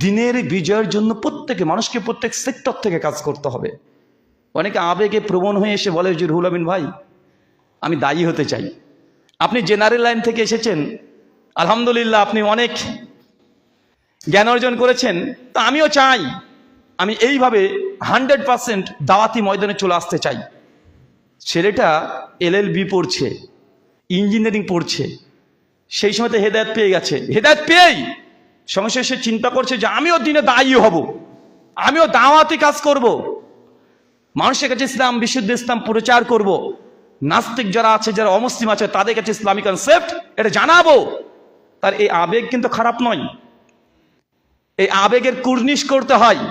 দিনের বিজয়ের জন্য প্রত্যেকে মানুষকে প্রত্যেক সেক্টর থেকে কাজ করতে হবে। অনেকে আবেগে প্রবণ হয়ে এসে বলে যে রুহুল আমিন ভাই আমি দায়ী হতে চাই। আপনি জেনারেল লাইন থেকে এসেছেন, আলহামদুলিল্লাহ আপনি অনেক জ্ঞান অর্জন করেছেন, তা আমিও চাই আমি এইভাবে 100% দাওয়াতি ময়দানে চলে আসতে চাই। ছেলেটা LLB পড়ছে, ইঞ্জিনিয়ারিং পড়ছে, সেই সময় তো হেদায়েত পেয়ে গেছে। হেদায়েত পেয়েই সঙ্গে সে চিন্তা করছে যে আমিও দিনে দায়ী হব, আমিও দাওয়াতি কাজ করব, মানুষের কাছে ইসলাম, বিশুদ্ধ ইসলাম প্রচার করব, নাস্তিক যারা আছে, যারা অমুসলিম আছে তাদের কাছে ইসলামিক কনসেপ্ট এটা জানাবো। তার এই আবেগ কিন্তু খারাপ নয়, এই আবেগের কুর্নিশ করতে হয়,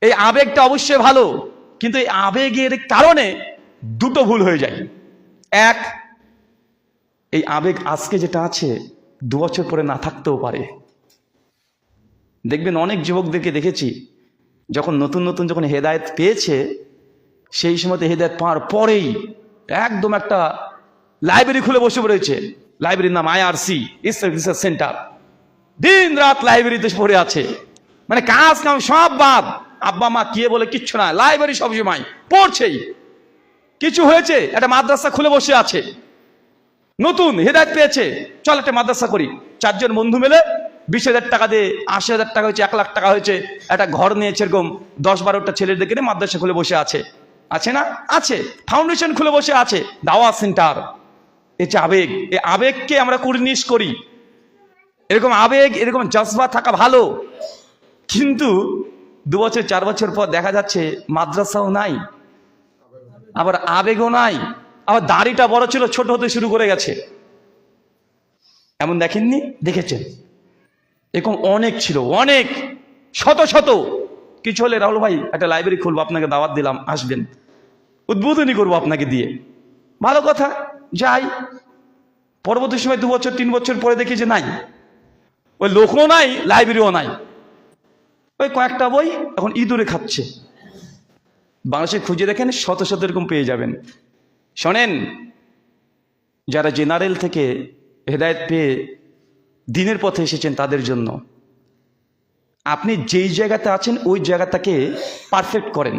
এই আবেগটা অবশ্যই ভালো, কিন্তু এই আবেগের কারণে দুটো ভুল হয়ে যায়। এক, এই আবেগ আজকে যেটা আছে 2 বছর পরে না থাকতেও পারে। দেখবেন অনেক যুবকদেরকে দেখেছি যখন নতুন নতুন যখন হেদায়েত পেয়েছে, সেই সময়তে হেদায়েত পাওয়ার পরেই একদম একটা লাইব্রেরি খুলে বসে পড়েছে। লাইব্রেরির নাম IRC, ইসলামিক রিসার্চ সেন্টার। দিন রাত লাইব্রেরিতে পড়ে আছে, মানে কাজ কাম সব বাদ, আব্বা মা কে বলে কিচ্ছু না, লাইব্রেরি সবসময় পড়ছেই। কিছু হয়েছে একটা মাদ্রাসা খুলে বসে আছে, নতুন হেদায়েত পেয়েছে, চল একটা মাদ্রাসা করি। 4 জন বন্ধু মিলে 20,000 টাকা দিয়ে 80,000 টাকা হয়েছে, 1 লাখ টাকা হয়েছে, একটা ঘর নিয়েছে, এরকম 10-12টা ছেলেদেরকে নিয়ে মাদ্রাসা খুলে বসে আছে। আছে না? আছে। ফাউন্ডেশন খুলে বসে আছে, দাওয়া সেন্টার। এই যে আবেগ, এই আবেগকে আমরা কুর্নিশ করি। এরকম আবেগ, এরকম জজবা থাকা ভালো, কিন্তু 2 বছর 4 বছর পর দেখা যাচ্ছে মাদ্রাসাও নাই, আবার আবেগও নাই, আবার দাড়িটা বড় ছিল ছোট হতে শুরু করে গেছে। এমন দেখেননি? দেখেছেন? এরকম অনেক ছিল, অনেক, শত শত। কিছু হলে রাহুল ভাই একটা লাইব্রেরি খুলবো, আপনাকে দাওয়াত দিলাম, আসবেন, উদ্বোধনী করবো আপনাকে দিয়ে। ভালো কথা, যাই। পরবর্তী সময় 2 বছর 3 বছর পরে দেখি যে নাই, ওই লোকও নাই, লাইব্রেরিও নাই, ওই কয়েকটা বই এখন ইঁদুরে খাচ্ছে। বাংলাদেশে খুঁজে দেখেন শত শত এরকম পেয়ে যাবেন। শোনেন, যারা জেনারেল থেকে হেদায়েত পেয়ে দিনের পথে এসেছেন তাদের জন্য আপনি যেই জায়গাতে আছেন ওই জায়গাটাকে পারফেক্ট করেন।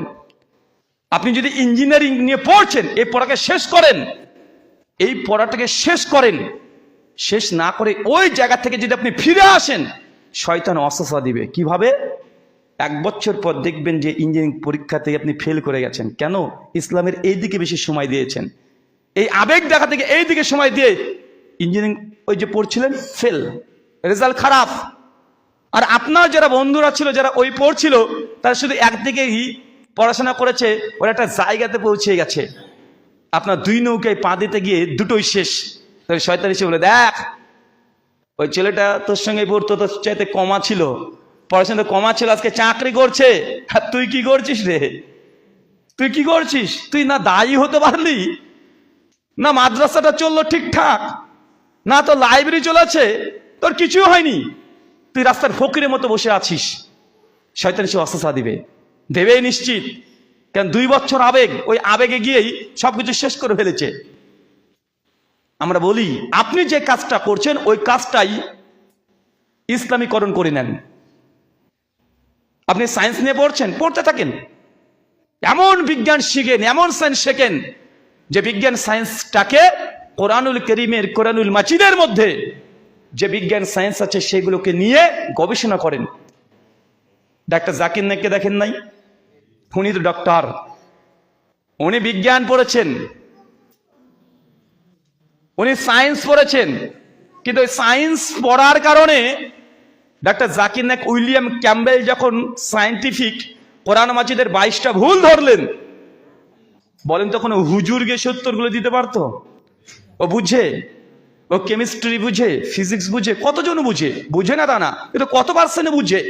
আপনি যদি ইঞ্জিনিয়ারিং নিয়ে পড়ছেন, এই পড়াকে শেষ করেন, এই পড়াটাকে শেষ করেন। শেষ না করে ওই জায়গা থেকে যদি আপনি ফিরে আসেন, শয়তান ওয়াসওয়াসা দিবে। কিভাবে? 1 বছর পর দেখবেন যে ইঞ্জিনিয়ারিং পরীক্ষাতে আপনি ফেল করে গেছেন। কেন? ইসলামের এই দিকে বেশি সময় দিয়েছেন, এই আবেগ দেখা থেকে এই দিকে সময় দিয়ে ইঞ্জিনিয়ারিং ওই যে পড়ছিলেন, ফেল, রেজাল্ট খারাপ। আর আপনার যারা বন্ধুরা ছিল, যারা ওই পড়ছিল, তারা শুধু একদিকেই পড়াশোনা করেছে, ওরা একটা জায়গাতে পৌঁছে গেছে। আপনার 2 নৌকায় পা দিতে গিয়ে দুটোই শেষ। তাহলে শয়তান এসে বলে, দেখ ওই ছেলেটা তোর সঙ্গে পড়তো, তোর চাইতে কমা ছিল, পড়াশোনা কমা ছিল, আজকে চাকরি করছে, আর তুই কি করছিস রে? তুই কি করছিস? তুই না দায়ী হতে পারলি, না মাদ্রাসাটা চললো ঠিকঠাক, না তো লাইব্রেরি চলেছে, তোর কিছু হয়নি, তুই রাস্তার ফকিরের মতো বসে আছিস। শয়তান সে ওয়াসওয়াসা দিবে, দেবেই নিশ্চিত। কারণ 2 বছর আবেগ, ওই আবেগে গিয়েই সবকিছু শেষ করে ফেলেছে। আমরা বলি আপনি যে কাজটা করছেন ওই কাজটাই ইসলামীকরণ করে নেন। আপনি সায়েন্স নিয়ে পড়ছেন, পড়তে থাকেন, এমন বিজ্ঞান শিখেন, এমন সায়েন্স শেখেন যে বিজ্ঞান সায়েন্সটাকে কোরআনুল কারীমের, কোরআনুল মাজিদের মধ্যে যে বিজ্ঞান সায়েন্স আছে সেগুলোকে নিয়ে গবেষণা করেন। ডাক্তার জাকির নাইককে দেখেন নাই? উনি তো ডক্টর, উনি বিজ্ঞান পড়েছেন, উনি সায়েন্স পড়েছেন, কিন্তু ওই সায়েন্স পড়ার কারণে doctor Zakir Naik, William Campbell যখন সায়েন্টিফিক কোরআন মাজিদের 22টা ভুল ধরলেন, বলেন তখন হুজুর গিয়ে 70 দিতে পারতো? ও বুঝে, ও কেমিস্ট্রি বুঝে, ফিজিক্স বুঝে, কতজন বুঝে? বুঝে না তা না, কিন্তু কত পার্সেন্ট বুঝে?